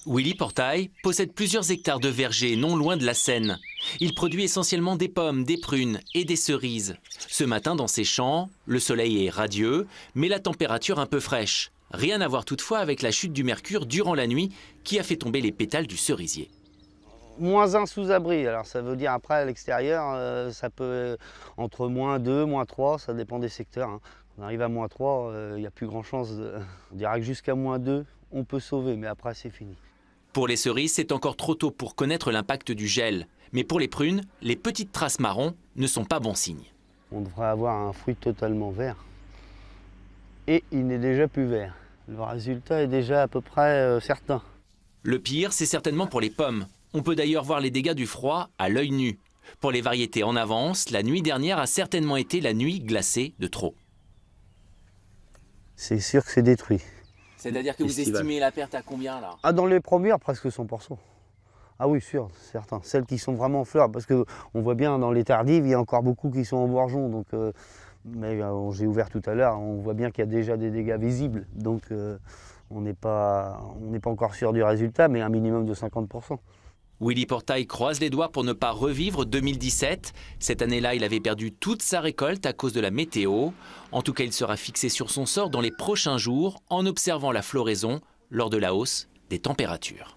Willy Portail possède plusieurs hectares de vergers non loin de la Seine. Il produit essentiellement des pommes, des prunes et des cerises. Ce matin, dans ses champs, le soleil est radieux, mais la température un peu fraîche. Rien à voir toutefois avec la chute du mercure durant la nuit qui a fait tomber les pétales du cerisier. -1 sous abri, alors ça veut dire après à l'extérieur, ça peut entre -2, -3, ça dépend des secteurs. Hein. On arrive à -3, il n'y a plus grand chance. On dirait que jusqu'à -2, on peut sauver, mais après c'est fini. Pour les cerises, c'est encore trop tôt pour connaître l'impact du gel. Mais pour les prunes, les petites traces marron ne sont pas bon signe. On devrait avoir un fruit totalement vert. Et il n'est déjà plus vert. Le résultat est déjà à peu près certain. Le pire, c'est certainement pour les pommes. On peut d'ailleurs voir les dégâts du froid à l'œil nu. Pour les variétés en avance, la nuit dernière a certainement été la nuit glacée de trop. C'est sûr que c'est détruit. C'est-à-dire que vous estimez la perte à combien là? Ah, dans les premières, presque 100%. Ah oui, sûr, certain. Celles qui sont vraiment en fleurs, parce qu'on voit bien dans les tardives, il y a encore beaucoup qui sont en bourgeon. Donc, j'ai ouvert tout à l'heure, on voit bien qu'il y a déjà des dégâts visibles. Donc on n'est pas encore sûr du résultat, mais un minimum de 50%. Willy Portail croise les doigts pour ne pas revivre 2017. Cette année-là, il avait perdu toute sa récolte à cause de la météo. En tout cas, il sera fixé sur son sort dans les prochains jours en observant la floraison lors de la hausse des températures.